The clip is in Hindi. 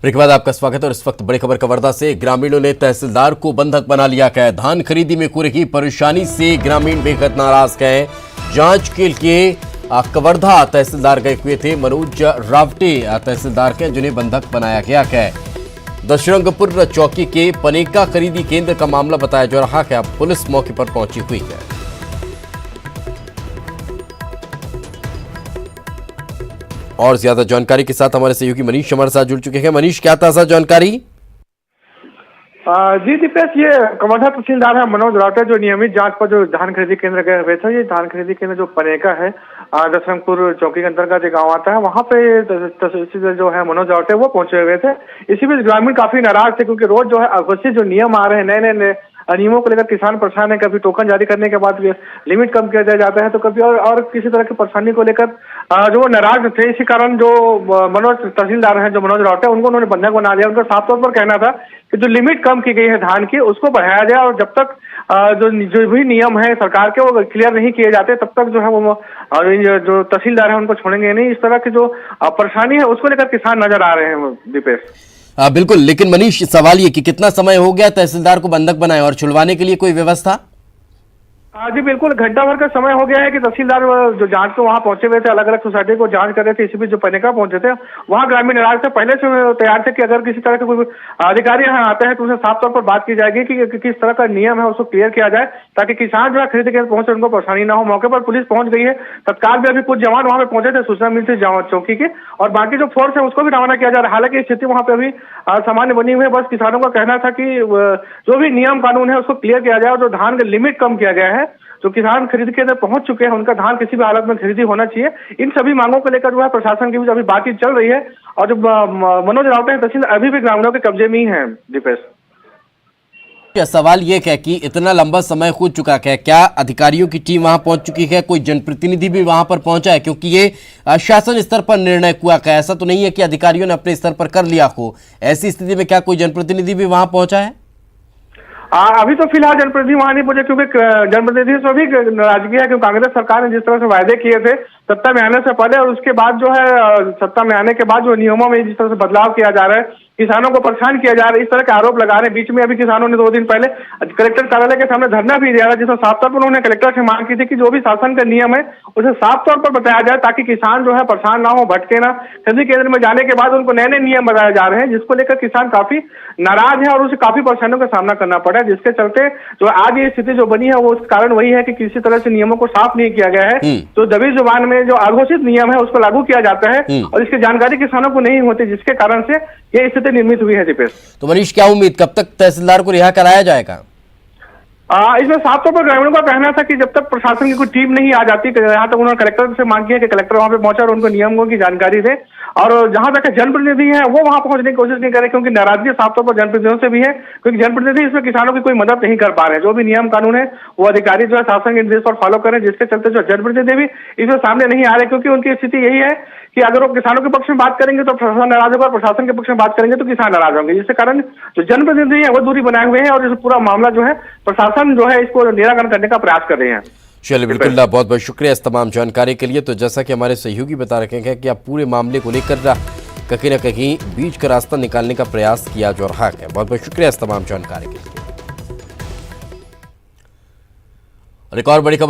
ब्रेक के बाद आपका स्वागत है और इस वक्त बड़ी खबर कवर्धा से ग्रामीणों ने तहसीलदार को बंधक बना लिया है। धान खरीदी में हो रही परेशानी से ग्रामीण बेहद नाराज गए। जांच के लिए कवर्धा तहसीलदार गए हुए थे मनोज रावटे तहसीलदार के, जिन्हें बंधक बनाया गया है। दशरंगपुर चौकी के पनेका खरीदी केंद्र का मामला बताया जा रहा है। अब पुलिस मौके पर पहुंची हुई है। और ज्यादा जानकारी के साथ हमारे सहयोगी मनीष हमारे साथ जुड़ चुके हैं। मनीष, क्या ताजा जानकारी? जी दीपेश, ये कवर्धा तहसीलदार है मनोज रावटे, जो नियमित जांच पर जो धान खरीदी केंद्र गए हुए थे। ये धान खरीदी केंद्र जो पनेका है, दशरंगपुर चौकी के अंतर्गत एक गाँव आता है, वहाँ पे तहसीलदार जो है मनोज रावटे वो पहुंचे हुए थे। इसी बीच ग्रामीण काफी नाराज थे, क्योंकि रोज जो है अघोषित जो नियम आ रहे हैं, नए नए नियमों को लेकर किसान परेशान है। कभी टोकन जारी करने के बाद लिमिट कम किया जाता है, तो कभी और किसी तरह की परेशानी को लेकर जो नाराज थे। इसी कारण जो मनोज तहसीलदार हैं, जो मनोज रावटे, उन्होंने बंधक बना दिया। उनका साफ तौर पर कहना था कि जो लिमिट कम की गई है धान की, उसको बढ़ाया जाए, और जब तक जो भी नियम है सरकार के वो क्लियर नहीं किए जाते, तब तक जो है वो जो तहसीलदार है उनको छोड़ेंगे नहीं। इस तरह की जो परेशानी है उसको लेकर किसान नजर आ रहे हैं दीपेश। बिल्कुल, लेकिन मनीष, सवाल ये कि कितना समय हो गया तहसीलदार को बंधक बनाए और छुड़वाने के लिए कोई व्यवस्था? जी बिल्कुल, घंटा भर का समय हो गया है कि तहसीलदार जो जांच को वहां पहुंचे हुए थे, अलग अलग सोसाइटी को जांच कर रहे थे। इसी बीच जो पनेका पहुंचे थे, वहां ग्रामीण नाराज थे। पहले से तैयार थे कि अगर किसी तरह के कोई अधिकारी यहाँ आते हैं तो उनसे साफ तौर पर बात की जाएगी कि किस तरह का नियम है उसको क्लियर किया जाए, ताकि किसान जो है खरीद के पहुंचे, उनको परेशानी ना हो। मौके पर पुलिस पहुंच गई है, तत्काल भी अभी कुछ जवान वहां पे पहुंचे थे, सूचना मिली थी चौकी के, और बाकी जो फोर्स है उसको भी रवाना किया जा रहा है। हालांकि स्थिति वहां पे अभी सामान्य बनी हुई है। बस किसानों का कहना था कि जो भी नियम कानून है उसको क्लियर किया जाए, और जो धान का लिमिट कम किया गया है, जो किसान खरीद के अंदर पहुंच चुके हैं, उनका धान किसी भी हालत में खरीदी होना चाहिए। इन सभी मांगों को लेकर जो है प्रशासन के बीच अभी बातचीत चल रही है, और जो मनोज रावटे हैं तहसील अभी भी ग्रामीणों के कब्जे में ही है दीपेश। सवाल ये है कि इतना लंबा समय हो चुका है, क्या अधिकारियों की टीम वहां पहुंच चुकी है? कोई जनप्रतिनिधि भी वहां पर पहुंचा है? क्योंकि ये शासन स्तर पर निर्णय हुआ है, ऐसा तो नहीं है कि अधिकारियों ने अपने स्तर पर कर लिया हो। ऐसी स्थिति में क्या कोई जनप्रतिनिधि भी वहां पहुंचा है? अभी तो फिलहाल जनप्रतिनिधि वहां नहीं पहुंचे, क्योंकि जनप्रतिनिधि से भी नाराजगी है, क्योंकि कांग्रेस सरकार ने जिस तरह से वायदे किए थे सत्ता में आने से पहले, और उसके बाद जो है सत्ता में आने के बाद जो नियमों में जिस तरह से बदलाव किया जा रहा है, किसानों को परेशान किया जा रहा है, इस तरह के आरोप लगा रहे हैं। बीच में अभी किसानों ने 2 दिन पहले कलेक्टर कार्यालय के सामने धरना भी दिया था, जिसमें साफ तौर पर उन्होंने कलेक्टर से मांग की थी कि जो भी शासन का नियम है उसे साफ तौर पर बताया जाए, ताकि किसान जो है परेशान ना हो, भटके ना। खरीदी केंद्र में जाने के बाद उनको नए नए नियम बताए जा रहे हैं, जिसको लेकर किसान काफी नाराज है और उसे काफी परेशानियों का सामना करना पड़ा है, जिसके चलते जो आज ये स्थिति जो बनी है वो उसका कारण वही है कि किसी तरह से नियमों को साफ नहीं किया गया है। तो दबी जुबान में जो अघोषित नियम है उसको लागू किया जाता है, और इसकी जानकारी किसानों को नहीं होती, जिसके कारण से ये स्थिति निर्मित हुई है दीपेश। तो मनीष, क्या उम्मीद, कब तक तहसीलदार को रिहा कराया जाएगा? इसमें साफ तौर पर ग्रामीणों का कहना था कि जब तक प्रशासन की कोई टीम नहीं आ जाती, यहाँ तक उन्होंने कलेक्टर से मांग की है कि कलेक्टर वहां पे पहुंचे और उनको नियमों की जानकारी दे। और जहां तक जनप्रतिनिधि है वो वहां पहुंचने की कोशिश नहीं करे, क्योंकि नाराजगी साफ तौर पर जनप्रतिनिधियों से भी है, क्योंकि जनप्रतिनिधि इसमें किसानों की कोई मदद नहीं कर पा रहे हैं। जो भी नियम कानून है वो अधिकारी जो है शासन के निर्देश पर फॉलो करें, जिसके चलते जो जनप्रतिनिधि भी इसमें सामने नहीं आ रहे, क्योंकि उनकी स्थिति यही है कि अगर वो किसानों के पक्ष में बात करेंगे तो प्रशासन नाराज होगा, प्रशासन के पक्ष में बात करेंगे तो किसान नाराज होंगे, जिसके कारण जो जनप्रतिनिधि है वो दूरी बनाए हुए हैं, और इस पूरा मामला जो है प्रशासन जो है इसको निराकरण करने का प्रयास कर रहे हैं। चलिए, बिल्कुल, बहुत बहुत शुक्रिया इस तमाम जानकारी के लिए। तो जैसा कि हमारे सहयोगी बता रखे हैं कि अब पूरे मामले को लेकर कहीं न कहीं बीच का रास्ता निकालने का प्रयास किया जा रहा है। बहुत बहुत शुक्रिया इस तमाम जानकारी के लिए। और एक और बड़ी खबर